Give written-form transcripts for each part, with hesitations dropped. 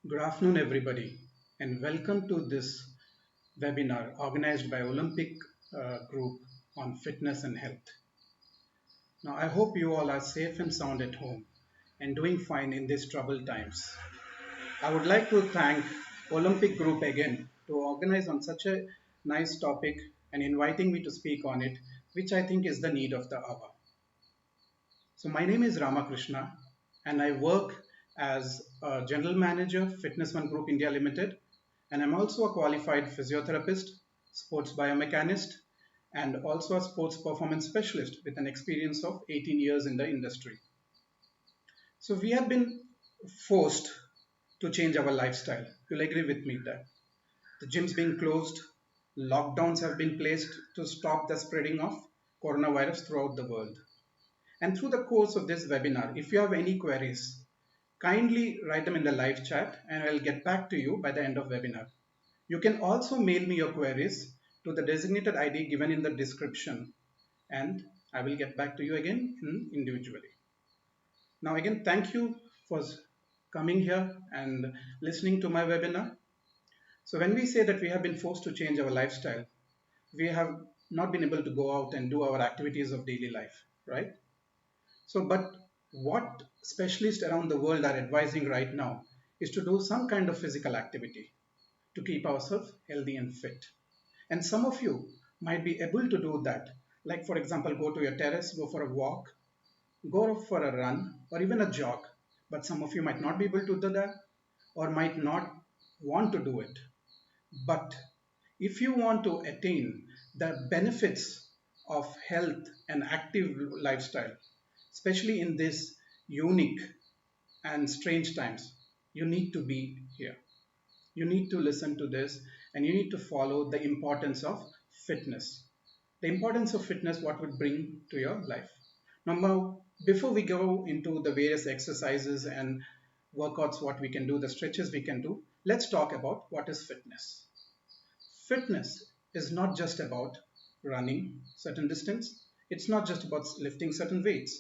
Good afternoon, everybody, and welcome to this webinar organized by Olympic Group on fitness and health. Now, I hope you all are safe and sound at home and doing fine in these troubled times. I would like to thank Olympic Group again to organize on such a nice topic and inviting me to speak on it, which I think is the need of the hour. So, my name is Ramakrishna, and I work as a General Manager, FitnessOne Group India Limited, and I'm also a qualified physiotherapist, sports biomechanist, and also a sports performance specialist with an experience of 18 years in the industry. So, we have been forced to change our lifestyle. You'll agree with me that the gyms being closed, lockdowns have been placed to stop the spreading of coronavirus throughout the world. And through the course of this webinar, if you have any queries, kindly write them in the live chat and I'll get back to you by the end of webinar. You can also mail me your queries to the designated ID given in the description and I will get back to you again individually. Now again, thank you for coming here and listening to my webinar. So when we say that we have been forced to change our lifestyle, we have not been able to go out and do our activities of daily life, right? So, but what specialists around the world are advising right now is to do some kind of physical activity to keep ourselves healthy and fit. And some of you might be able to do that. Like, for example, go to your terrace, go for a walk, go for a run, or even a jog. But some of you might not be able to do that or might not want to do it. But if you want to attain the benefits of health and active lifestyle, especially in this unique and strange times, you need to be here. You need to listen to this and you need to follow the importance of fitness. The importance of fitness, what would bring to your life. Now, before we go into the various exercises and workouts, what we can do, the stretches we can do, let's talk about what is fitness. Fitness is not just about running certain distance. It's not just about lifting certain weights.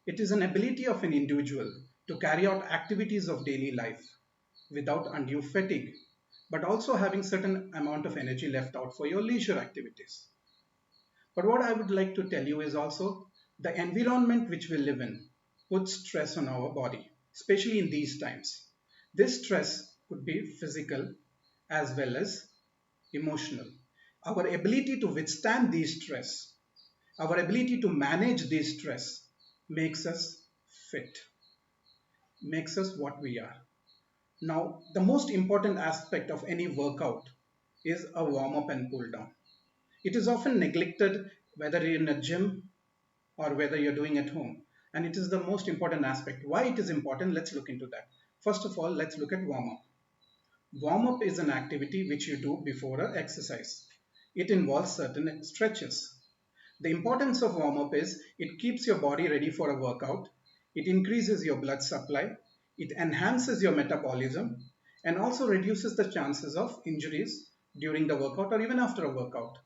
It is an ability of an individual to carry out activities of daily life without undue fatigue, but also having certain amount of energy left out for your leisure activities. But what I would like to tell you is also the environment which we live in puts stress on our body, especially in these times. This stress could be physical as well as emotional. Our ability to withstand these stress, our ability to manage this stress makes us fit, makes us what we are. Now, the most important aspect of any workout is a warm up and cool down. It is often neglected whether you're in a gym or whether you're doing at home. And it is the most important aspect. Why it is important? Let's look into that. First of all, let's look at warm up. Warm up is an activity which you do before an exercise. It involves certain stretches. The importance of warm up is it keeps your body ready for a workout, it increases your blood supply, it enhances your metabolism, and also reduces the chances of injuries during the workout or even after a workout.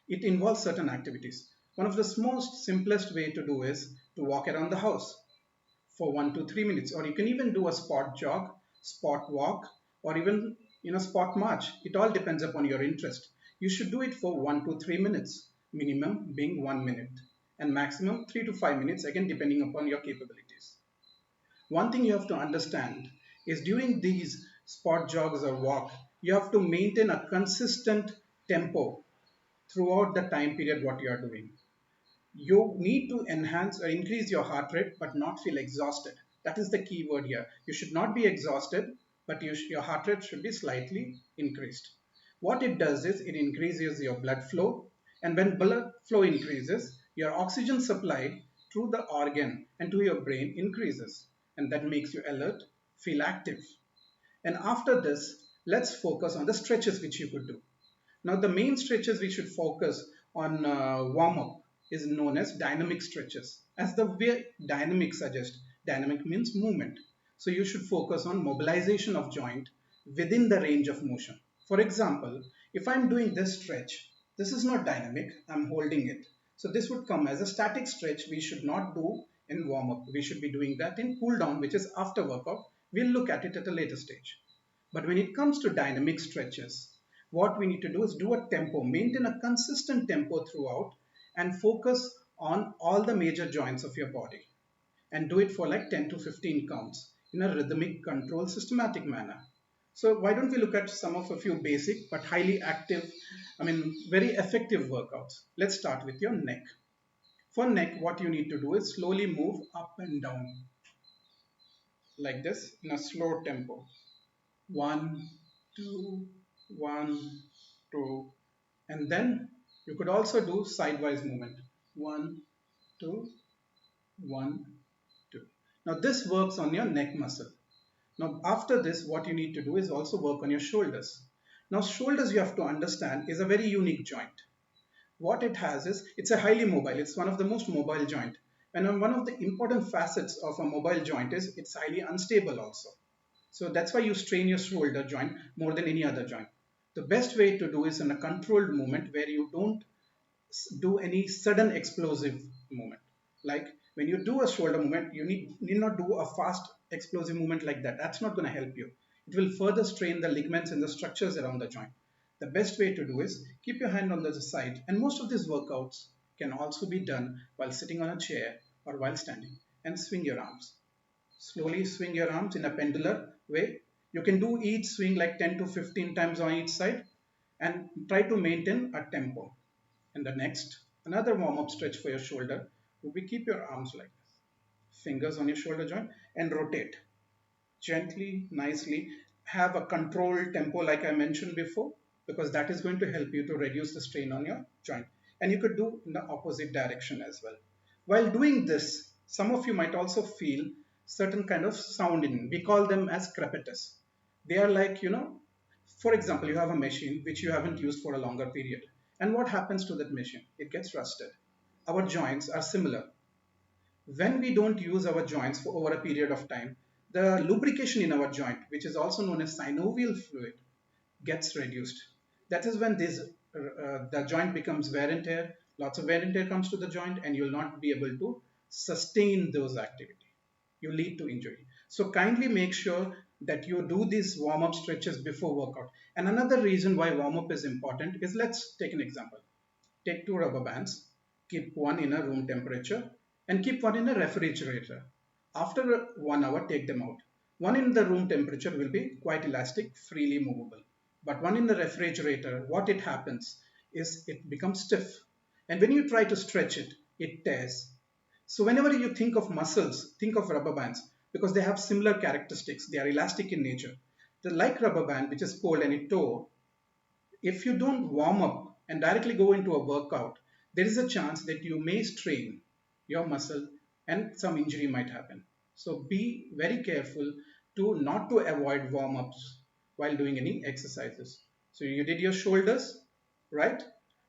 It involves certain activities. One of the most simplest way to do is to walk around the house for 1 to 3 minutes, or you can even do a spot jog, spot walk, or even spot march. It all depends upon your interest. You should do it for 1 to 3 minutes, minimum being 1 minute, and maximum 3 to 5 minutes, again depending upon your capabilities. One thing you have to understand is during these spot jogs or walk, you have to maintain a consistent tempo throughout the time period what you are doing. You need to enhance or increase your heart rate but not feel exhausted. That is the key word here. You should not be exhausted, but your heart rate should be slightly increased. What it does is it increases your blood flow, and when blood flow increases, your oxygen supply through the organ and to your brain increases, and that makes you alert, feel active. And after this, let's focus on the stretches which you could do. Now, the main stretches we should focus on warm up is known as dynamic stretches. As the way dynamic suggests, dynamic means movement. So you should focus on mobilization of joint within the range of motion. For example, if I'm doing this stretch, this is not dynamic, I'm holding it. So this would come as a static stretch we should not do in warm up. We should be doing that in cool down, which is after workout, We'll look at it at a later stage. But when it comes to dynamic stretches, what we need to do is do a tempo, maintain a consistent tempo throughout, and focus on all the major joints of your body. And do it for like 10 to 15 counts in a rhythmic, controlled, systematic manner. So why don't we look at some of a few basic but highly active, very effective workouts. Let's start with your neck. For neck, what you need to do is slowly move up and down like this in a slow tempo. One, two, one, two, and then you could also do sidewise movement. One, two, one, two. Now this works on your neck muscle. Now after this, what you need to do is also work on your shoulders. Now shoulders, you have to understand, is a very unique joint. What it has is, it's a highly mobile. It's one of the most mobile joint. And one of the important facets of a mobile joint is it's highly unstable also. So that's why you strain your shoulder joint more than any other joint. The best way to do is in a controlled movement where you don't do any sudden explosive movement. Like when you do a shoulder movement, you need not do a fast explosive movement like that. That's not going to help you. It will further strain the ligaments and the structures around the joint. The best way to do is keep your hand on the side, and most of these workouts can also be done while sitting on a chair or while standing, and swing your arms. Slowly swing your arms in a pendular way. You can do each swing like 10 to 15 times on each side and try to maintain a tempo. And the next, another warm-up stretch for your shoulder would be keep your arms like this, fingers on your shoulder joint, and rotate gently, nicely. Have a controlled tempo like I mentioned before, because that is going to help you to reduce the strain on your joint. And you could do in the opposite direction as well. While doing this, some of you might also feel certain kind of sound in. We call them as crepitus. They are like, for example, you have a machine which you haven't used for a longer period. And what happens to that machine? It gets rusted. Our joints are similar. When we don't use our joints for over a period of time, the lubrication in our joint, which is also known as synovial fluid, gets reduced. That is when the joint becomes wear and tear. Lots of wear and tear comes to the joint, and you'll not be able to sustain those activities. You lead to injury. So kindly make sure that you do these warm-up stretches before workout. And another reason why warm-up is important is, let's take an example. Take two rubber bands, keep one in a room temperature and keep one in a refrigerator. After 1 hour, take them out. One in the room temperature will be quite elastic, freely movable. But one in the refrigerator, what it happens is it becomes stiff. And when you try to stretch it, it tears. So whenever you think of muscles, think of rubber bands, because they have similar characteristics. They are elastic in nature. The like rubber band, which is cold and it tore, if you don't warm up and directly go into a workout, there is a chance that you may strain your muscle and some injury might happen. So be very careful to not to avoid warm-ups while doing any exercises. So you did your shoulders, right?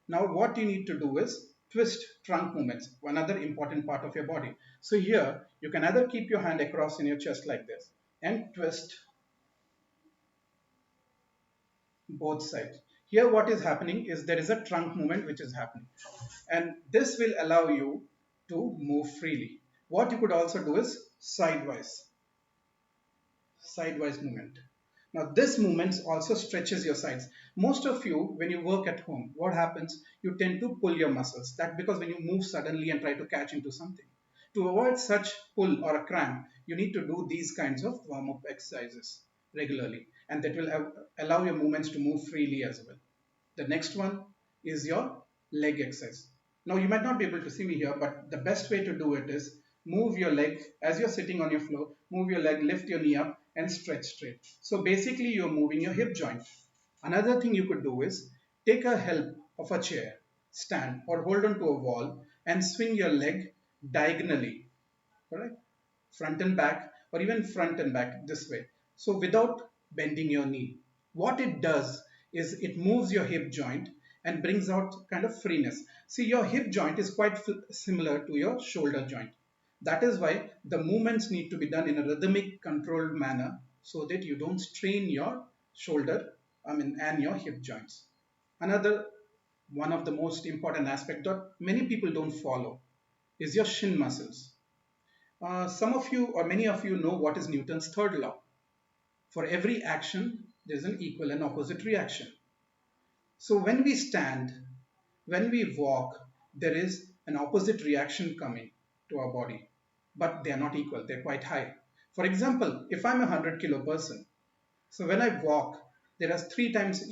Now what you need to do is twist trunk movements, another important part of your body. So here you can either keep your hand across in your chest like this and twist both sides. Here what is happening is there is a trunk movement which is happening, and this will allow you to move freely. What you could also do is sideways movement. Now this movement also stretches your sides. Most of you, when you work at home, what happens? You tend to pull your muscles. That because when you move suddenly and try to catch into something. To avoid such pull or a cramp, you need to do these kinds of warm-up exercises regularly, and that will allow your movements to move freely as well. The next one is your leg exercise. Now you might not be able to see me here, but the best way to do it is move your leg as you're sitting on your floor, move your leg, lift your knee up and stretch straight. So basically you're moving your hip joint. Another thing you could do is take a help of a chair, stand or hold on to a wall and swing your leg diagonally, correct? Front and back, or even front and back this way. So without bending your knee. What it does is it moves your hip joint and brings out kind of freeness. See, your hip joint is quite similar to your shoulder joint. That is why the movements need to be done in a rhythmic, controlled manner so that you don't strain your shoulder, and your hip joints. Another one of the most important aspect that many people don't follow is your shin muscles. Some of you or many of you know what is Newton's third law. For every action, there's an equal and opposite reaction. So when we stand, when we walk, there is an opposite reaction coming to our body, but they are not equal, they're quite high. For example, if I'm a 100 kilo person, so when I walk, there are three times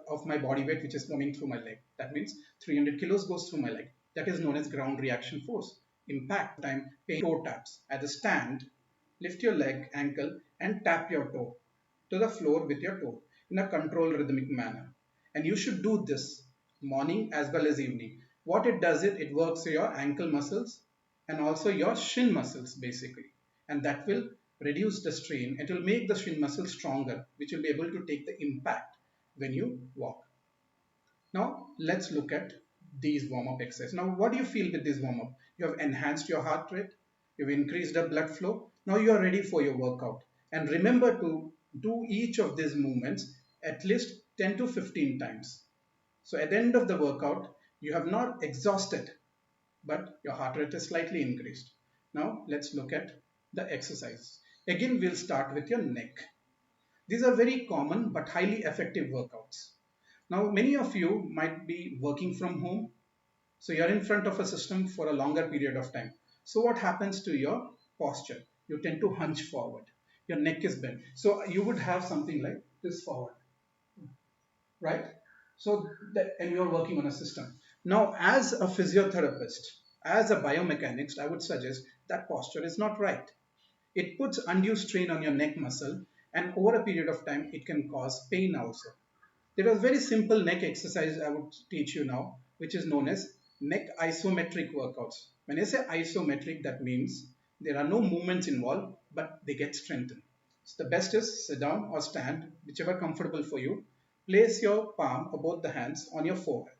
of my body weight which is coming through my leg. That means 300 kilos goes through my leg. That is known as ground reaction force. Impact time, toe taps. At the stand, lift your leg, ankle, and tap your toe to the floor with your toe in a controlled rhythmic manner. And you should do this morning as well as evening. What it does, it works your ankle muscles and also your shin muscles basically. And that will reduce the strain. It will make the shin muscle stronger, which will be able to take the impact when you walk. Now let's look at these warm-up exercises. Now what do you feel with this warm-up? You have enhanced your heart rate, you've increased the blood flow. Now you are ready for your workout. And remember to do each of these movements at least 10 to 15 times. So at the end of the workout, you have not exhausted, but your heart rate is slightly increased. Now let's look at the exercise. Again, we'll start with your neck. These are very common but highly effective workouts. Now, many of you might be working from home, so you're in front of a system for a longer period of time. So what happens to your posture? You tend to hunch forward. Your neck is bent. So you would have something like this forward, right? So that, and you're working on a system. Now, as a physiotherapist, as a biomechanist, I would suggest that posture is not right. It puts undue strain on your neck muscle, and over a period of time, it can cause pain also. There is a very simple neck exercise I would teach you now, which is known as neck isometric workouts. When I say isometric, that means there are no movements involved, but they get strengthened. So the best is sit down or stand, whichever comfortable for you. Place your palm or both the hands on your forehead.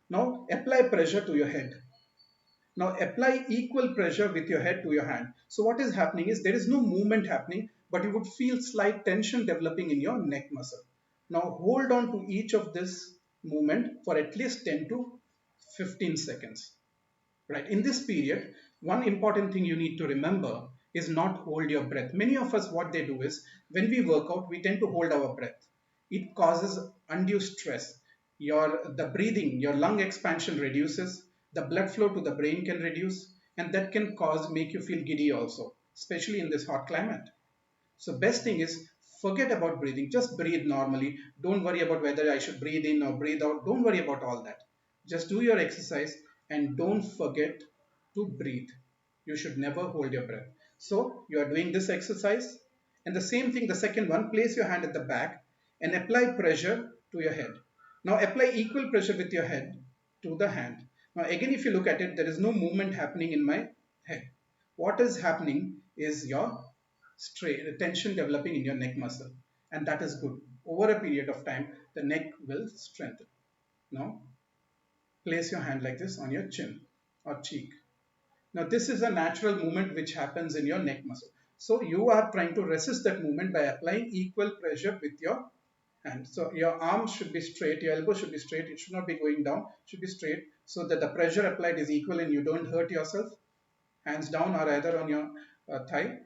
Now apply pressure to your head. Now apply equal pressure with your head to your hand. So what is happening is there is no movement happening, but you would feel slight tension developing in your neck muscle. Now hold on to each of this movement for at least 10 to 15 seconds. Right. In this period, one important thing you need to remember is not hold your breath. Many of us, what they do is when we work out, we tend to hold our breath. It causes undue stress. The breathing, your lung expansion reduces, the blood flow to the brain can reduce, and that can make you feel giddy also, especially in this hot climate. So best thing is forget about breathing. Just breathe normally. Don't worry about whether I should breathe in or breathe out. Don't worry about all that. Just do your exercise and don't forget to breathe. You should never hold your breath. So you are doing this exercise, and the same thing, the second one, place your hand at the back and apply pressure to your head. Now apply equal pressure with your head to the hand. Now again, if you look at it, there is no movement happening in my head. What is happening is your tension developing in your neck muscle, and that is good. Over a period of time, the neck will strengthen. Now place your hand like this on your chin or cheek. Now this is a natural movement which happens in your neck muscle. So you are trying to resist that movement by applying equal pressure with your hand. So your arms should be straight, your elbow should be straight, it should not be going down, it should be straight so that the pressure applied is equal and you don't hurt yourself. Hands down or either on your thigh.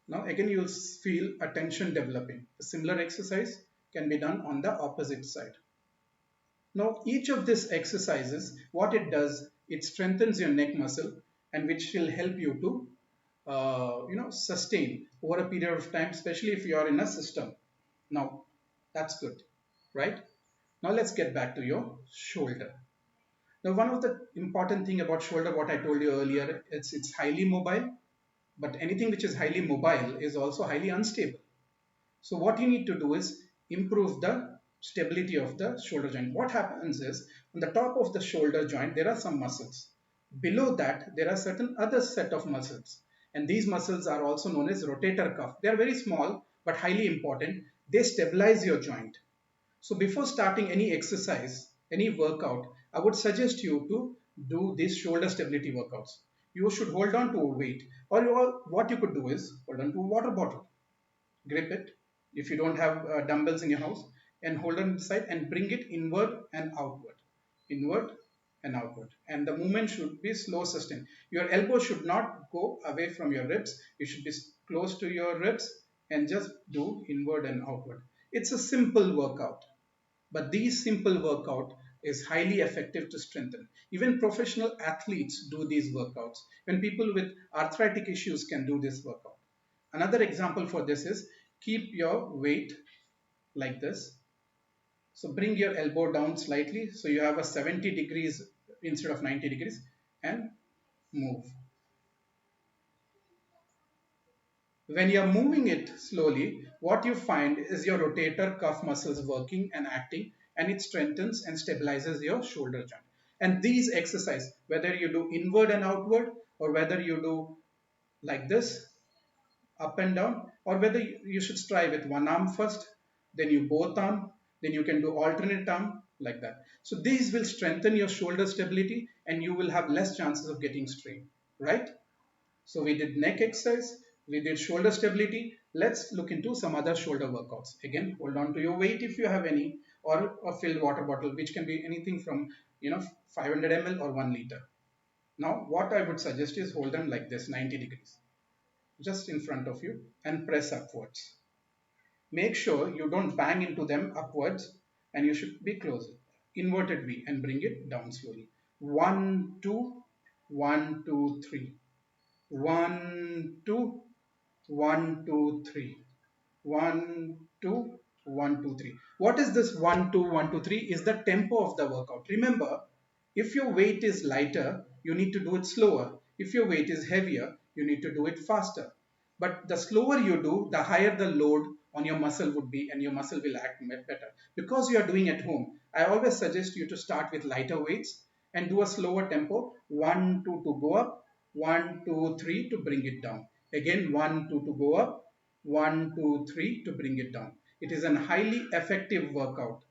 Now again you will feel a tension developing. A similar exercise can be done on the opposite side. Now each of these exercises, what it does, it strengthens your neck muscle and which will help you to sustain over a period of time, especially if you are in a system. Now that's good, right? Now let's get back to your shoulder. Now one of the important thing about shoulder, what I told you earlier, it's highly mobile, but anything which is highly mobile is also highly unstable. So what you need to do is improve the stability of the shoulder joint. What happens is on the top of the shoulder joint, there are some muscles. Below that, there are certain other set of muscles. And these muscles are also known as rotator cuff. They are very small, but highly important. They stabilize your joint. So before starting any exercise, any workout, I would suggest you to do these shoulder stability workouts. You should hold on to a weight, or what you could do is hold on to a water bottle, grip it if you don't have dumbbells in your house, and hold on inside and bring it inward and inward and outward, and the movement should be slow, sustained. Your elbow should not go away from your ribs. You should be close to your ribs, and just do inward and outward. It's a simple workout, but these simple workout is highly effective to strengthen. Even professional athletes do these workouts. When people with arthritic issues can do this workout. Another example for this is keep your weight like this. So bring your elbow down slightly so you have a 70 degrees instead of 90 degrees and move. When you're moving it slowly, what you find is your rotator cuff muscles working and acting, and it strengthens and stabilizes your shoulder joint. And these exercise, whether you do inward and outward, or whether you do like this, up and down, or whether you should try with one arm first, then you both arm, then you can do alternate arm like that. So these will strengthen your shoulder stability and you will have less chances of getting strained, right? So we did neck exercise, we did shoulder stability. Let's look into some other shoulder workouts. Again, hold on to your weight if you have any, or a filled water bottle, which can be anything from 500 ml or 1 liter. Now, what I would suggest is hold them like this, 90 degrees, just in front of you, and press upwards. Make sure you don't bang into them upwards, and you should be closer. Inverted V and bring it down slowly. 1, 2, 1, 2, 3. 1, 2, 1, 2, 3. 1, 2, 1, 2, 3. What is this 1, 2, 1, 2, 3? Is the tempo of the workout. Remember, if your weight is lighter, you need to do it slower. If your weight is heavier, you need to do it faster. But the slower you do, the higher the load on your muscle would be, and your muscle will act better. Because you are doing at home, I always suggest you to start with lighter weights and do a slower tempo. 1, 2 to go up, 1, 2, 3 to bring it down. Again, 1, 2 to go up, 1, 2, 3 to bring it down. It is a highly effective workout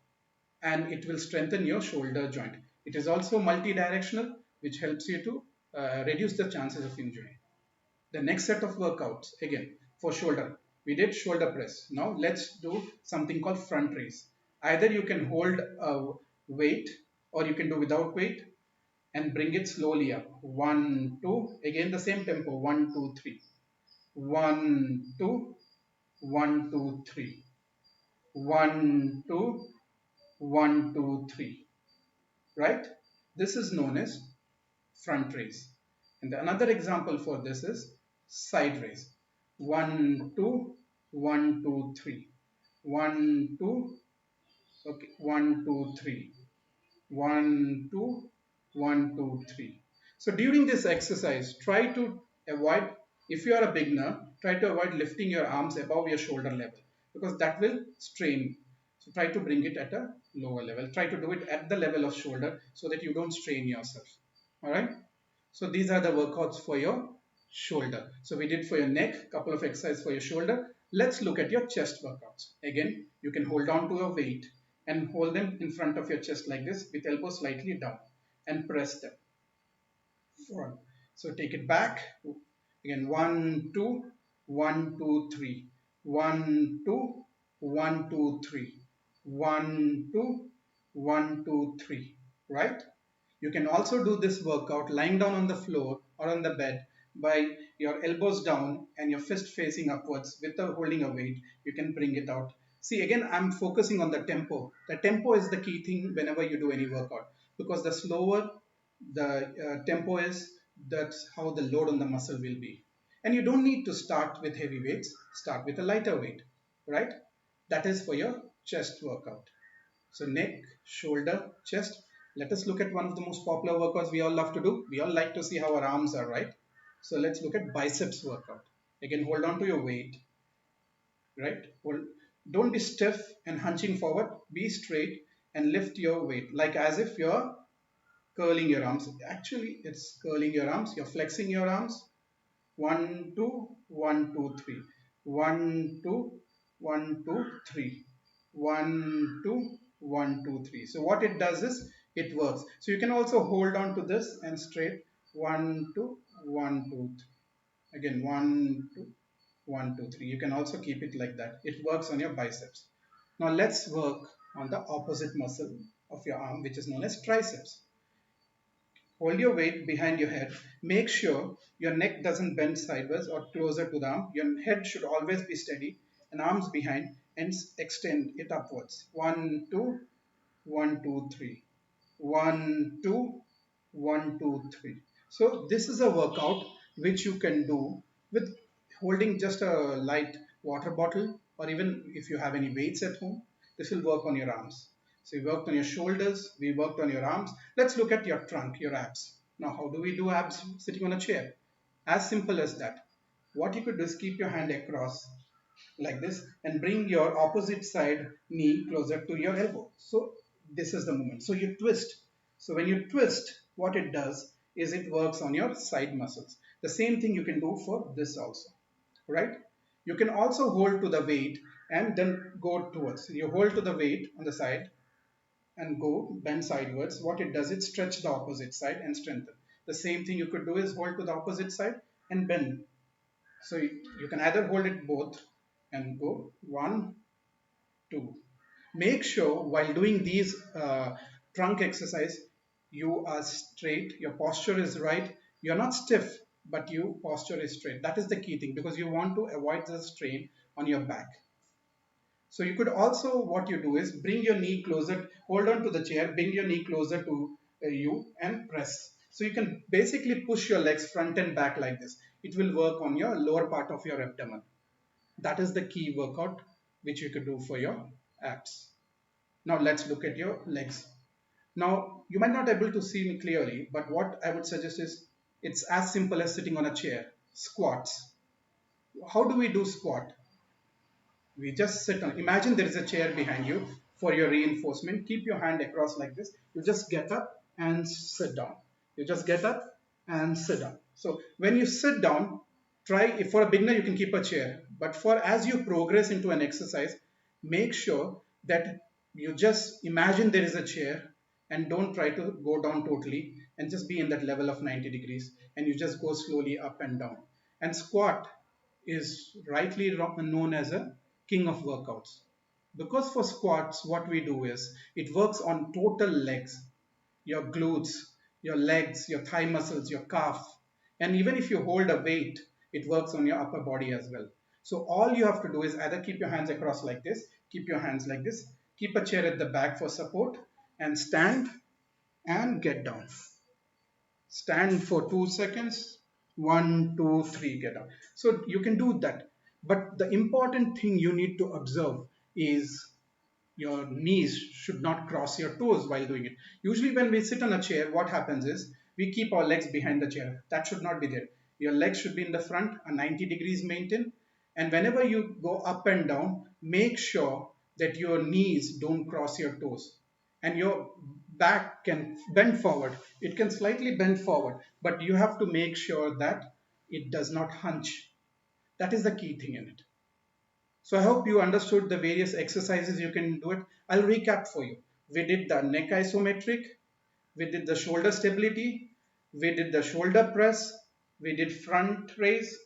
and it will strengthen your shoulder joint. It is also multi-directional, which helps you to reduce the chances of injury. The next set of workouts, again, for shoulder. We did shoulder press. Now let's do something called front raise. Either you can hold a weight or you can do without weight and bring it slowly up. 1, 2, again the same tempo. 1, 2, 3. 1, 2, 1, 2, 3. 1, 2, 1, 2, 3. Right? This is known as front raise. And another example for this is side raise. 1, 2, 1, 2, 3. 1, 2, okay, 1, 2, 3. 1, 2, 1, 2, 3. So during this exercise, try to avoid, if you are a beginner, try to avoid lifting your arms above your shoulder level because that will strain. So try to bring it at a lower level. Try to do it at the level of shoulder so that you don't strain yourself. All right. So these are the workouts for your shoulder. So we did for your neck, couple of exercises for your shoulder. Let's look at your chest workouts. Again, you can hold on to a weight and hold them in front of your chest like this with elbow slightly down and press them. 1. So take it back. Again, 1, 2, 1, 2, 3. 1, 2, 1, 2, 3. 1, 2, 1, 2, 3. Right? You can also do this workout lying down on the floor or on the bed by your elbows down and your fist facing upwards without holding a weight. You can bring it out. See, again, I'm focusing on the tempo. The tempo is the key thing whenever you do any workout because the slower the tempo is, that's how the load on the muscle will be. And you don't need to start with heavy weights, start with a lighter weight, right? That is for your chest workout. So neck, shoulder, chest. Let us look at one of the most popular workouts we all love to do. We all like to see how our arms are, right? So let's look at biceps workout. Again, hold on to your weight, right? Don't be stiff and hunching forward. Be straight and lift your weight like as if you're curling your arms. Actually, it's curling your arms. You're flexing your arms. 1, 2, 1, 2, 3. 1, 2, 1, 2, 3. 1, 2, 1, 2, 3. So what it does is it works. So you can also hold on to this and straight 1, 2, 1, 2, 3. Again 1, 2, 1, 2, 3. You can also keep it like that. It works on your biceps. Now let's work on the opposite muscle of your arm, which is known as triceps. Hold your weight behind your head. Make sure your neck doesn't bend sideways or closer to the arm. Your head should always be steady and arms behind and extend it upwards. 1, 2, 1, 2, 3. 1, 2, 1, 2, 3. So this is a workout which you can do with holding just a light water bottle, or even if you have any weights at home. This will work on your arms. So we worked on your shoulders, we worked on your arms. Let's look at your trunk, your abs. Now how do we do abs sitting on a chair? As simple as that. What you could do is keep your hand across like this and bring your opposite side knee closer to your elbow. So this is the movement. So you twist. So when you twist, what it does is it works on your side muscles. The same thing you can do for this also, right? You can also hold to the weight and then go towards. You hold to the weight on the side and go bend sideways. What it does, it stretch the opposite side and strengthen. The same thing you could do is hold to the opposite side and bend. So you can either hold it both and go 1, 2. Make sure while doing these trunk exercise, you are straight, your posture is right, you're not stiff, but your posture is straight. That is the key thing because you want to avoid the strain on your back. So you could also, what you do is bring your knee closer, hold on to the chair, bring your knee closer to you and press. So you can basically push your legs front and back like this. It will work on your lower part of your abdomen. That is the key workout which you could do for your abs. Now let's look at your legs. Now you might not be able to see me clearly, but what I would suggest is it's as simple as sitting on a chair. Squats. How do we do squat? We just sit on, imagine there is a chair behind you for your reinforcement. Keep your hand across like this. You just get up and sit down. You just get up and sit down. So when you sit down, try, if for a beginner you can keep a chair, but for as you progress into an exercise, make sure that you just imagine there is a chair and don't try to go down totally and just be in that level of 90 degrees, and you just go slowly up and down. And squat is rightly known as a king of workouts, because for squats what we do is it works on total legs, your glutes, your legs, your thigh muscles, your calf, and even if you hold a weight, it works on your upper body as well. So all you have to do is either keep your hands across like this, keep your hands like this, keep a chair at the back for support, and stand and get down. Stand for 2 seconds. 1, 2, 3, get up. So you can do that, but the important thing you need to observe is your knees should not cross your toes while doing it. Usually when we sit on a chair, what happens is we keep our legs behind the chair. That should not be there. Your legs should be in the front, a 90 degrees maintain, and whenever you go up and down, make sure that your knees don't cross your toes, and your back can bend forward. It can slightly bend forward, but you have to make sure that it does not hunch. That is the key thing in it. So I hope you understood the various exercises you can do it. I'll recap for you. We did the neck isometric, we did the shoulder stability, we did the shoulder press, we did front raise,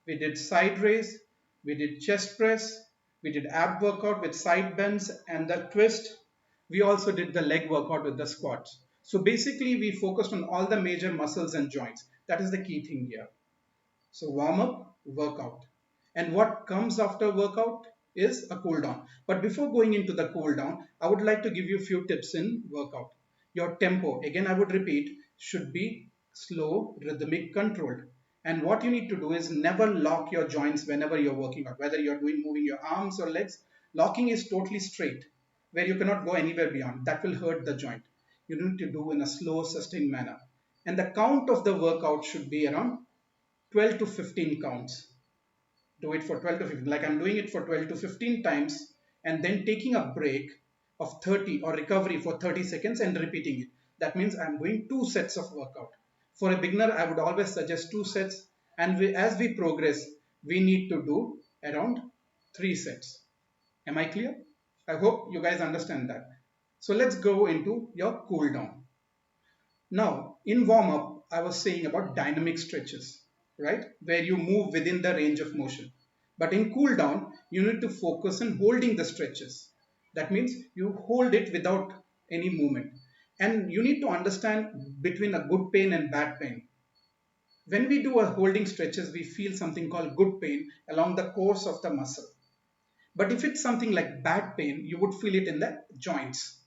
we did side raise, we did chest press, we did ab workout with side bends and the twist. We also did the leg workout with the squats. So basically we focused on all the major muscles and joints. That is the key thing here. So warm up, workout. And what comes after workout is a cool down. But before going into the cool down, I would like to give you a few tips in workout. Your tempo, again I would repeat, should be slow, rhythmic, controlled. And what you need to do is never lock your joints whenever you're working out, whether you're doing moving your arms or legs. Locking is totally straight, where you cannot go anywhere beyond. That will hurt the joint. You need to do in a slow, sustained manner. And the count of the workout should be around 12 to 15 counts. Do it for 12 to 15, like I'm doing it for 12 to 15 times, and then taking a break of 30 or recovery for 30 seconds and repeating it. That means I'm doing 2 sets of workout. For a beginner, I would always suggest 2 sets, and as we progress, we need to do around 3 sets. Am I clear? I hope you guys understand that. So let's go into your cool down. Now, in warm up, I was saying about dynamic stretches, right? Where you move within the range of motion. But in cool down, you need to focus on holding the stretches. That means you hold it without any movement. And you need to understand between a good pain and bad pain. When we do a holding stretches, we feel something called good pain along the course of the muscle. But if it's something like bad pain, you would feel it in the joints.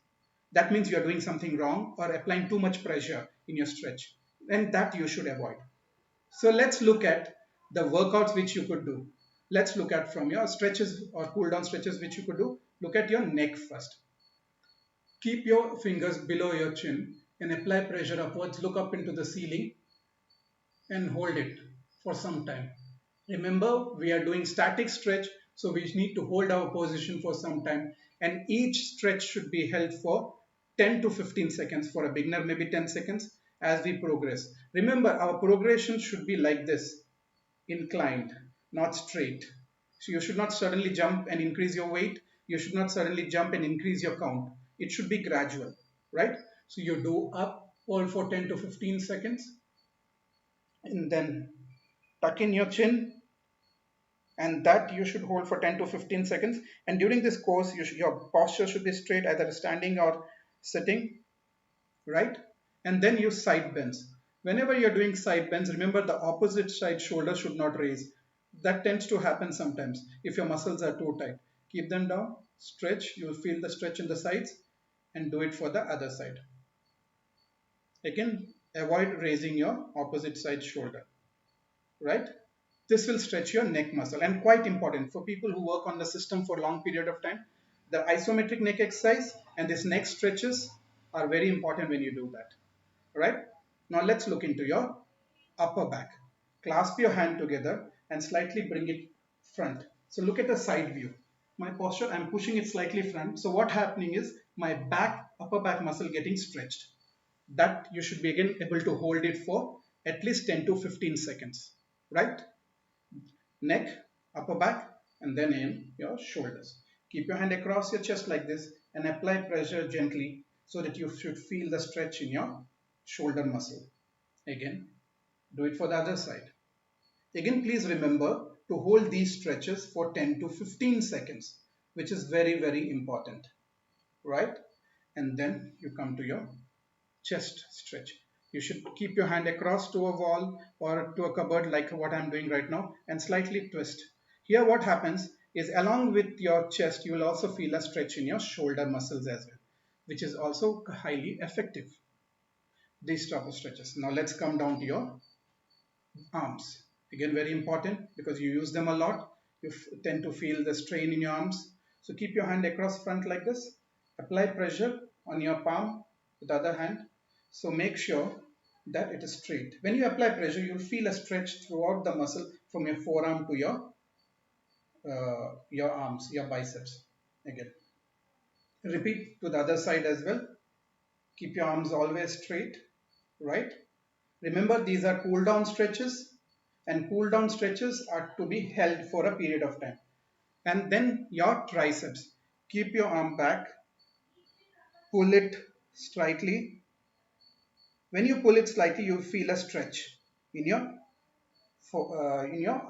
That means you are doing something wrong or applying too much pressure in your stretch. And that you should avoid. So let's look at the workouts which you could do. Let's look at from your stretches or cool down stretches which you could do. Look at your neck first. Keep your fingers below your chin and apply pressure upwards. Look up into the ceiling and hold it for some time. Remember, we are doing static stretch, so we need to hold our position for some time, and each stretch should be held for 10 to 15 seconds. For a beginner, maybe 10 seconds as we progress. Remember, our progression should be like this, inclined, not straight. So you should not suddenly jump and increase your weight. You should not suddenly jump and increase your count. It should be gradual, right? So you do up all for 10 to 15 seconds, and then tuck in your chin, and that you should hold for 10 to 15 seconds. And during this course, your posture should be straight, either standing or sitting, right? And then use side bends. Whenever you're doing side bends, remember the opposite side shoulder should not raise. That tends to happen sometimes if your muscles are too tight. Keep them down, stretch, you'll feel the stretch in the sides, and do it for the other side. Again, avoid raising your opposite side shoulder, right? This will stretch your neck muscle, and quite important for people who work on the system for a long period of time. The isometric neck exercise and this neck stretches are very important when you do that. Right? Now let's look into your upper back. Clasp your hand together and slightly bring it front. So look at the side view. My posture, I'm pushing it slightly front. So what happening is my back, upper back muscle getting stretched. That you should be again able to hold it for at least 10 to 15 seconds. Right? Neck, upper back, and then in your shoulders. Keep your hand across your chest like this and apply pressure gently so that you should feel the stretch in your shoulder muscle. Again, do it for the other side. Again, please remember to hold these stretches for 10 to 15 seconds, which is very, very important, right? And then you come to your chest stretch. You should keep your hand across to a wall or to a cupboard like what I'm doing right now and slightly twist. Here what happens is along with your chest, you will also feel a stretch in your shoulder muscles as well, which is also highly effective. These type of stretches. Now let's come down to your arms. Again, very important because you use them a lot. You tend to feel the strain in your arms. So keep your hand across front like this. Apply pressure on your palm with the other hand. So make sure that it is straight. When you apply pressure, you'll feel a stretch throughout the muscle from your forearm to your arms, your biceps. Again, repeat to the other side as well. Keep your arms always straight, right? Remember, these are cool down stretches, and cool down stretches are to be held for a period of time. And then your triceps. Keep your arm back, pull it slightly. When you pull it slightly, you feel a stretch in your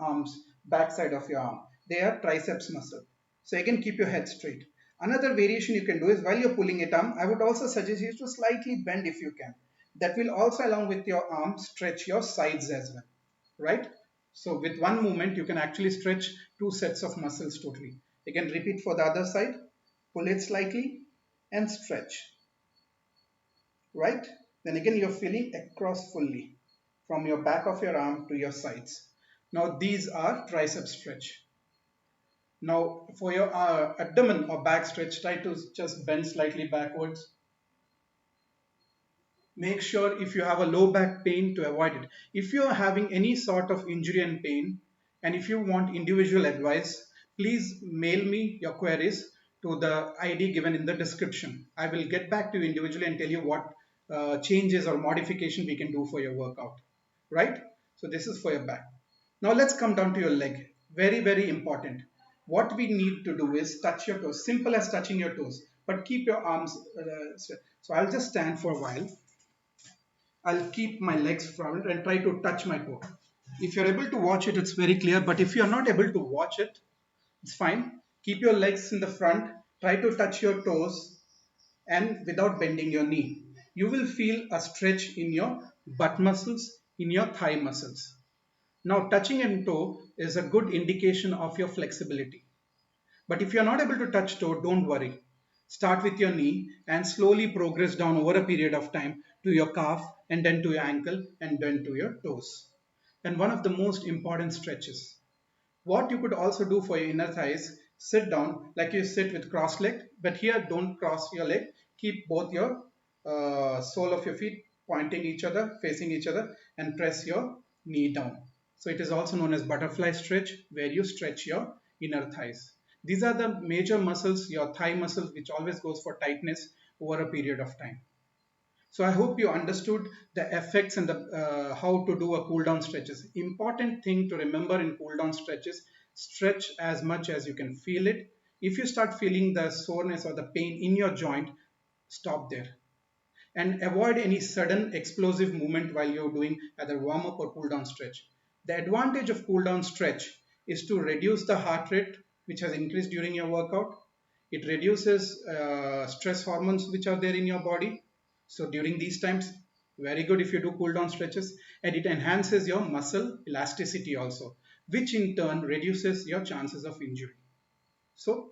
arms, back side of your arm. They are triceps muscle. So again, keep your head straight. Another variation you can do is while you're pulling it arm, I would also suggest you to slightly bend if you can. That will also, along with your arm, stretch your sides as well, right? So with one movement, you can actually stretch two sets of muscles totally. Again, repeat for the other side. Pull it slightly and stretch, right? Then again, you're feeling across fully from your back of your arm to your sides. Now these are tricep stretch. Now for your abdomen or back stretch, try to just bend slightly backwards. Make sure if you have a low back pain to avoid it. If you are having any sort of injury and pain, and if you want individual advice, please mail me your queries to the ID given in the description. I will get back to you individually and tell you what changes or modification we can do for your workout, right? So this is for your back. Now let's come down to your leg. Very, very important. What we need to do is touch your toes. Simple as touching your toes, but keep your arms straight. So I'll just stand for a while. I'll keep my legs front and try to touch my toe. If you're able to watch it, it's very clear. But if you're not able to watch it, it's fine. Keep your legs in the front. Try to touch your toes and without bending your knee. you will feel a stretch in your butt muscles, in your thigh muscles. Now, touching and toe is a good indication of your flexibility. But if you're not able to touch toe, don't worry. Start with your knee and slowly progress down over a period of time to your calf and then to your ankle and then to your toes. And one of the most important stretches. What you could also do for your inner thighs, sit down like you sit with cross leg, but here don't cross your leg. Keep both your sole of your feet pointing each other, facing each other, and press your knee down. So it is also known as butterfly stretch, where you stretch your inner thighs. These are the major muscles, your thigh muscles, which always goes for tightness over a period of time. So I hope you understood the effects and how to do a cool down stretches. Important thing to remember in cool down stretches, stretch as much as you can feel it. If you start feeling the soreness or the pain in your joint, stop there. And avoid any sudden explosive movement while you're doing either warm up or cool down stretch. The advantage of cool down stretch is to reduce the heart rate, which has increased during your workout. It reduces stress hormones which are there in your body. So during these times, very good if you do cool down stretches, and it enhances your muscle elasticity also, which in turn reduces your chances of injury. So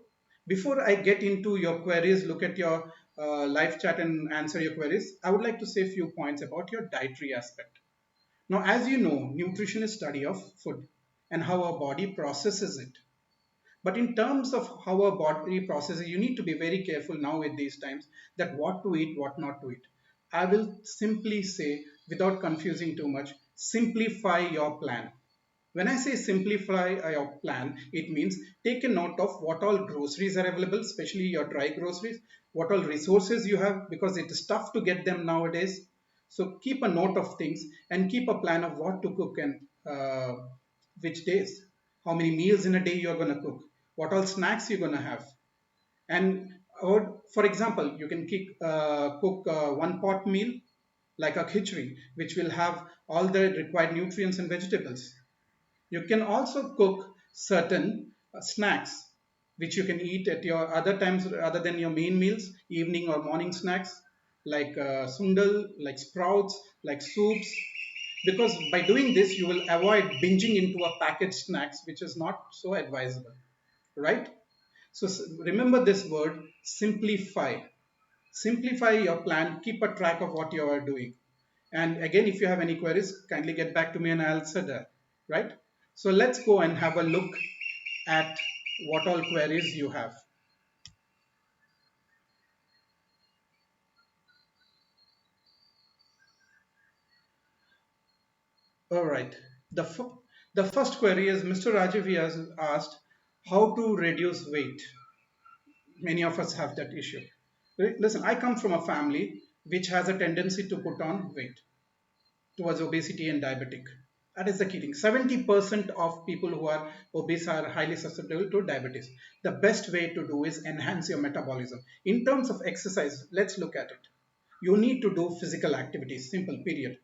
before I get into your queries, look at your live chat and answer your queries, I would like to say a few points about your dietary aspect. Now, as you know, nutrition is study of food and how our body processes it. But in terms of how our body processes, you need to be very careful now at these times that what to eat, what not to eat. I will simply say, without confusing too much, simplify your plan. When I say simplify your plan, it means take a note of what all groceries are available, especially your dry groceries, what all resources you have, because it is tough to get them nowadays. So keep a note of things and keep a plan of what to cook and which days, how many meals in a day you're going to cook, what all snacks you're going to have. And for example, you can cook one pot meal like a khichdi, which will have all the required nutrients and vegetables. You can also cook certain snacks which you can eat at your other times other than your main meals, evening or morning snacks like sundal, like sprouts, like soups. Because by doing this, you will avoid binging into a packaged snacks, which is not so advisable, right? So remember this word, simplify. Simplify your plan, keep a track of what you are doing. And again, if you have any queries, kindly get back to me and I'll answer that, right? So let's go and have a look at what all queries you have. All right. The first query is Mr. Rajiv has asked how to reduce weight. Many of us have that issue. Listen, I come from a family which has a tendency to put on weight towards obesity and diabetic. That is the key thing. 70% of people who are obese are highly susceptible to diabetes. The best way to do is enhance your metabolism. In terms of exercise, let's look at it. You need to do physical activities, simple, period.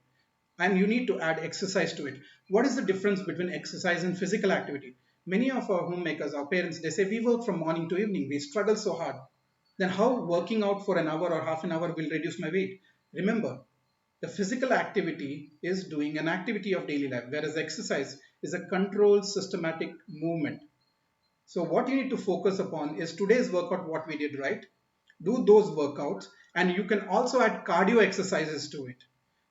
And you need to add exercise to it. What is the difference between exercise and physical activity? Many of our homemakers, our parents, they say we work from morning to evening, we struggle so hard. Then how working out for an hour or half an hour will reduce my weight? Remember, the physical activity is doing an activity of daily life, whereas exercise is a controlled systematic movement. So what you need to focus upon is today's workout, what we did, right? Do those workouts, and you can also add cardio exercises to it.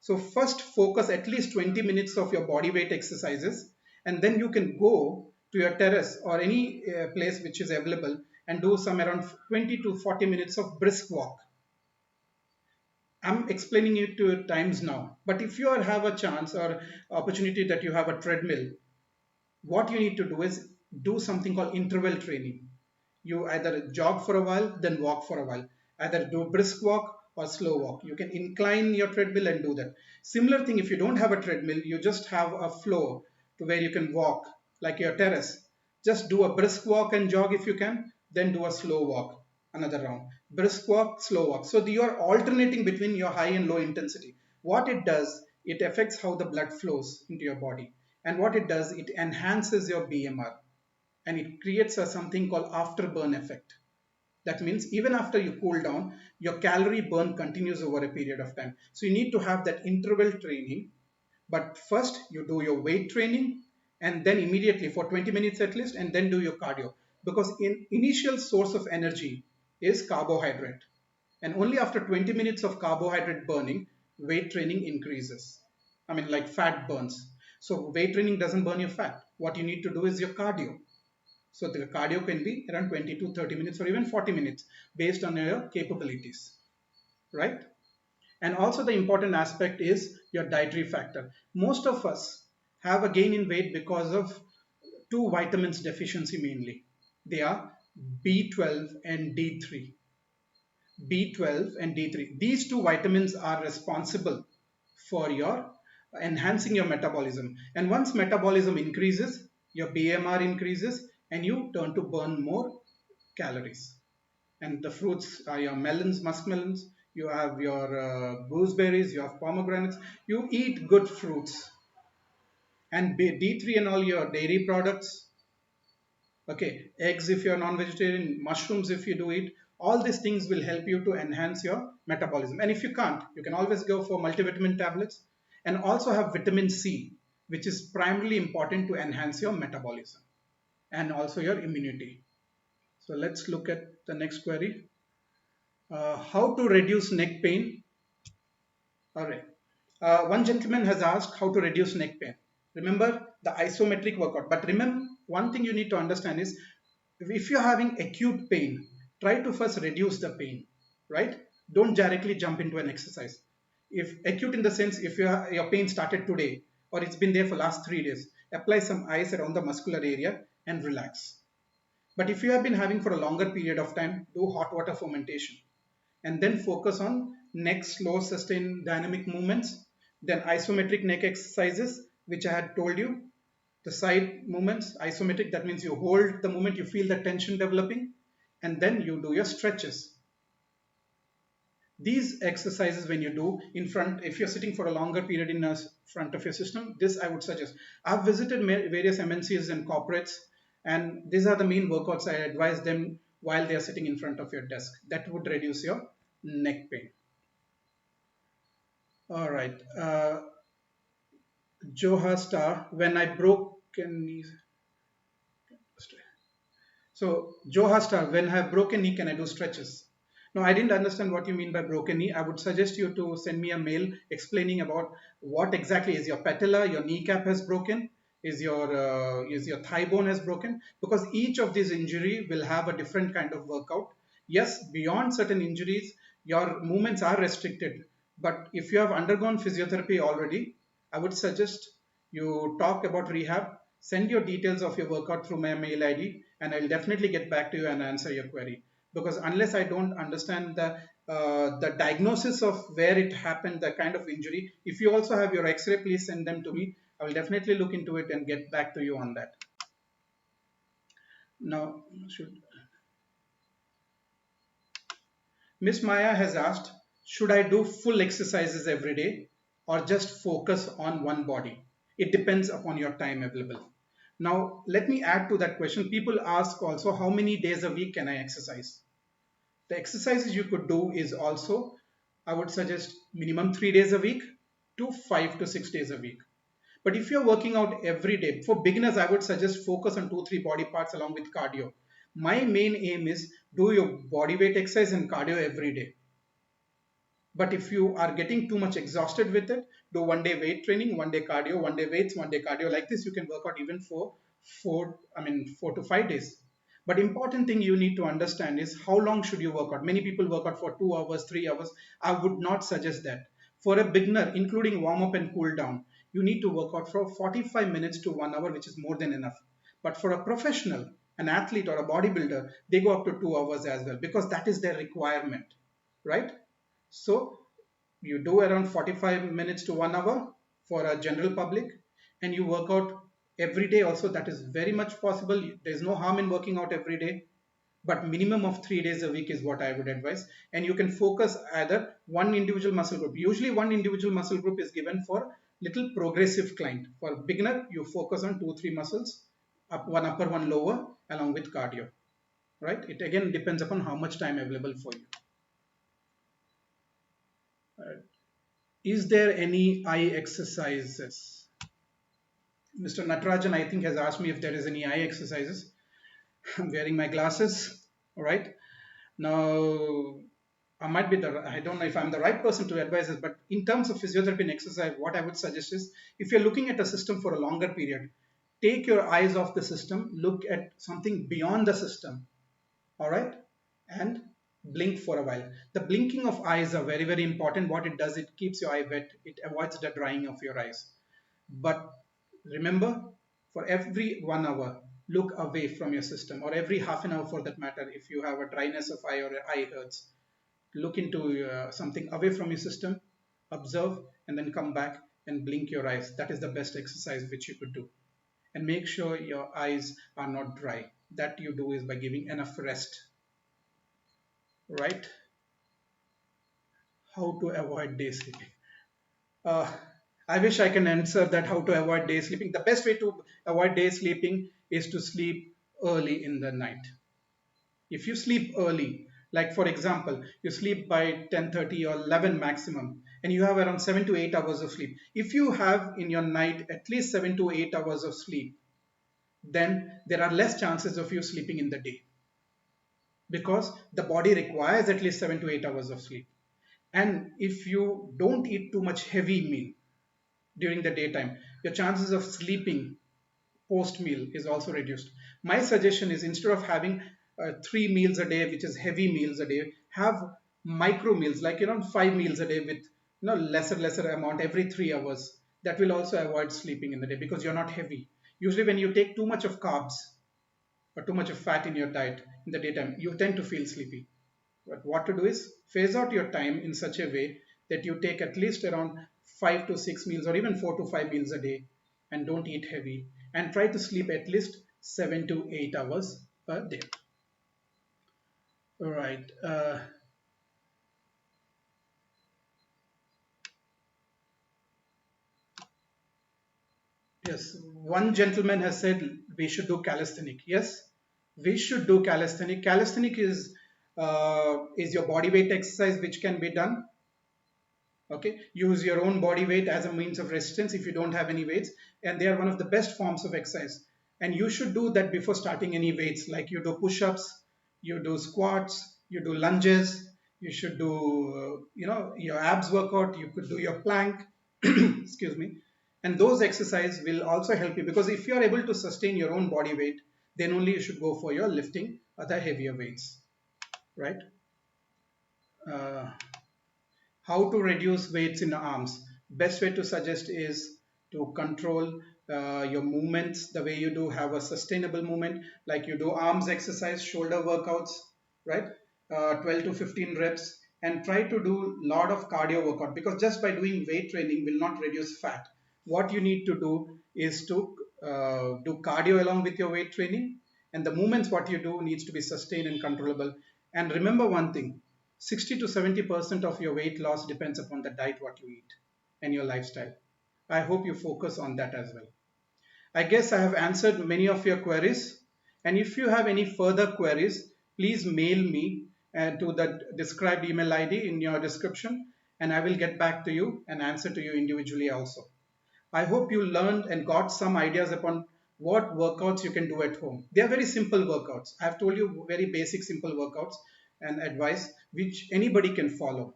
So first focus at least 20 minutes of your body weight exercises, and then you can go to your terrace or any place which is available and do some around 20 to 40 minutes of brisk walk. I'm explaining it to times now, but if you have a chance or opportunity that you have a treadmill, what you need to do is do something called interval training. You either jog for a while, then walk for a while. Either do brisk walk or slow walk. You can incline your treadmill and do that. Similar thing, if you don't have a treadmill, you just have a floor to where you can walk, like your terrace. Just do a brisk walk and jog if you can, then do a slow walk, another round. Brisk walk, slow walk. So you are alternating between your high and low intensity. What it does, it affects how the blood flows into your body. And what it does, it enhances your BMR and it creates something called afterburn effect. That means even after you cool down, your calorie burn continues over a period of time. So you need to have that interval training. But first you do your weight training, and then immediately for 20 minutes at least, and then do your cardio. Because in initial source of energy is carbohydrate. And only after 20 minutes of carbohydrate burning, weight training increases. I mean, like fat burns. So weight training doesn't burn your fat. What you need to do is your cardio. So the cardio can be around 20 to 30 minutes or even 40 minutes based on your capabilities, right? And also the important aspect is your dietary factor. Most of us have a gain in weight because of two vitamins deficiency mainly. They are B12 and D3. B12 and D3. These two vitamins are responsible for your enhancing your metabolism. And once metabolism increases, your BMR increases and you turn to burn more calories. And the fruits are your melons, muskmelons, you have your gooseberries, you have pomegranates. You eat good fruits. And D3 and all your dairy products, okay, eggs if you're non-vegetarian, mushrooms if you do eat, all these things will help you to enhance your metabolism. And if you can't, you can always go for multivitamin tablets, and also have vitamin C, which is primarily important to enhance your metabolism and also your immunity. So let's look at the next query. How to reduce neck pain? All right. One gentleman has asked how to reduce neck pain. Remember the isometric workout. But remember, one thing you need to understand is if you're having acute pain, try to first reduce the pain, right? Don't directly jump into an exercise. If acute in the sense, if your pain started today or it's been there for last 3 days, apply some ice around the muscular area and relax. But if you have been having for a longer period of time, do hot water fermentation and then focus on neck slow sustained dynamic movements, then isometric neck exercises, which I had told you. The side movements, isometric, that means you hold the movement, you feel the tension developing, and then you do your stretches. These exercises when you do in front, if you're sitting for a longer period in the front of your system, this I would suggest. I've visited various MNCs and corporates, and these are the main workouts I advise them while they are sitting in front of your desk. That would reduce your neck pain. All right. Joha Star, when I broke knees. So Joha Star, when I have broken knee, can I do stretches? No, I didn't understand what you mean by broken knee. I would suggest you to send me a mail explaining about what exactly is your patella, your kneecap has broken, is your thigh bone has broken, because each of these injury will have a different kind of workout. Yes, beyond certain injuries, your movements are restricted. But if you have undergone physiotherapy already, I would suggest you talk about rehab, send your details of your workout through my mail ID, and I'll definitely get back to you and answer your query. Because unless I don't understand the diagnosis of where it happened, the kind of injury, if you also have your X-ray, please send them to me. I will definitely look into it and get back to you on that. Now, Miss Maya has asked, should I do full exercises every day or just focus on one body? It depends upon your time available. Now, let me add to that question. People ask also, how many days a week can I exercise? The exercises you could do is also, I would suggest minimum 3 days a week to 5 to 6 days a week. But if you're working out every day, for beginners, I would suggest focus on 2, 3 body parts along with cardio. My main aim is do your body weight exercise and cardio every day. But if you are getting too much exhausted with it, do 1 day weight training, 1 day cardio, 1 day weights, 1 day cardio. Like this, you can work out even for 4 to 5 days. But important thing you need to understand is how long should you work out. Many people work out for 2 hours, 3 hours. I would not suggest that. For a beginner, including warm up and cool down, you need to work out for 45 minutes to 1 hour, which is more than enough. But for a professional, an athlete or a bodybuilder, they go up to 2 hours as well, because that is their requirement, right? So you do around 45 minutes to 1 hour for a general public, and you work out every day also. That is very much possible. There's no harm in working out every day, but minimum of 3 days a week is what I would advise. And you can focus either one individual muscle group. Usually one individual muscle group is given for little progressive client. For beginner, you focus on 2, 3 muscles, one upper, one lower, along with cardio. right? It again depends upon how much time available for you. Uh, is there any eye exercises? Mr. Natarajan, I think, has asked me if there is any eye exercises. I'm wearing my glasses. All right. Now, I don't know if I'm the right person to advise this, but in terms of physiotherapy and exercise, what I would suggest is if you're looking at a system for a longer period, take your eyes off the system, look at something beyond the system, all right, and blink for a while. The blinking of eyes are very, very important. What it does, it keeps your eye wet, it avoids the drying of your eyes. But remember, for every 1 hour, look away from your system, or every half an hour for that matter. If you have a dryness of eye or eye hurts, look into something away from your system, observe, and then come back and blink your eyes. That is the best exercise which you could do. And make sure your eyes are not dry. That you do is by giving enough rest, right? How to avoid day sleeping? Uh, I wish I can answer that how to avoid day sleeping. The best way to avoid day sleeping is to sleep early in the night. If you sleep early, like for example, you sleep by 10:30 or 11 maximum, and you have around 7 to 8 hours of sleep. If you have in your night at least 7 to 8 hours of sleep, then there are less chances of you sleeping in the day because the body requires at least 7 to 8 hours of sleep. And if you don't eat too much heavy meal during the daytime, your chances of sleeping post meal is also reduced. My suggestion is instead of having 3 meals a day, which is heavy meals a day, have micro meals like 5 meals a day with lesser amount every 3 hours. That will also avoid sleeping in the day because you're not heavy. Usually, when you take too much of carbs or too much of fat in your diet in the daytime, you tend to feel sleepy. But what to do is phase out your time in such a way that you take at least around 5 to 6 meals or even 4 to 5 meals a day and don't eat heavy and try to sleep at least 7 to 8 hours a day. All right. Yes, one gentleman has said we should do calisthenic. Yes, we should do calisthenic. Calisthenic is your body weight exercise which can be done. Okay, use your own body weight as a means of resistance if you don't have any weights, and they are one of the best forms of exercise. And you should do that before starting any weights, like you do push-ups, you do squats, you do lunges, you should do your abs workout, you could do your plank. Excuse me. And those exercises will also help you because if you are able to sustain your own body weight, then only you should go for your lifting other heavier weights, right? uh, how to reduce weights in the arms? Best way to suggest is to control your movements the way you do. Have a sustainable movement, like you do arms exercise, shoulder workouts, right? 12 to 15 reps, and try to do lot of cardio workout because just by doing weight training will not reduce fat. What you need to do is to do cardio along with your weight training, and the movements what you do needs to be sustained and controllable. And remember one thing, 60 to 70% of your weight loss depends upon the diet what you eat and your lifestyle. I hope you focus on that as well. I guess I have answered many of your queries. And if you have any further queries, please mail me to the described email ID in your description, and I will get back to you and answer to you individually also. I hope you learned and got some ideas upon what workouts you can do at home. They are very simple workouts. I have told you very basic, simple workouts and advice which anybody can follow.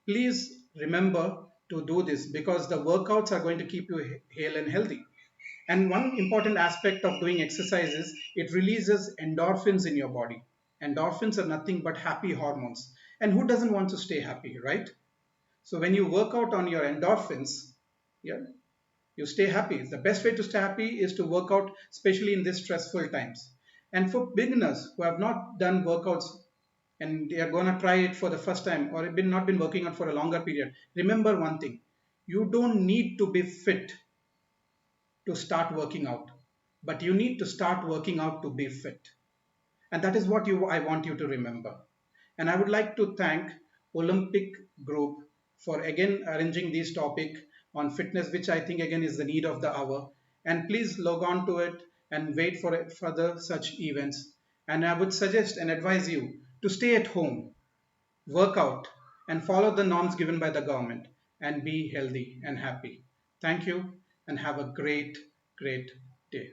Please remember to do this because the workouts are going to keep you hale and healthy. And one important aspect of doing exercise is it releases endorphins in your body. Endorphins are nothing but happy hormones. And who doesn't want to stay happy, right? So when you work out on your endorphins, yeah, you stay happy. The best way to stay happy is to work out, especially in these stressful times. And for beginners who have not done workouts and they are going to try it for the first time or have not been working out for a longer period, remember one thing, you don't need to be fit to start working out, but you need to start working out to be fit. And that is what I want you to remember. And I would like to thank Olympic Group for again arranging this topic on fitness, which I think again is the need of the hour. And please log on to it and wait for further such events. And I would suggest and advise you to stay at home, work out, and follow the norms given by the government and be healthy and happy. Thank you and have a great day.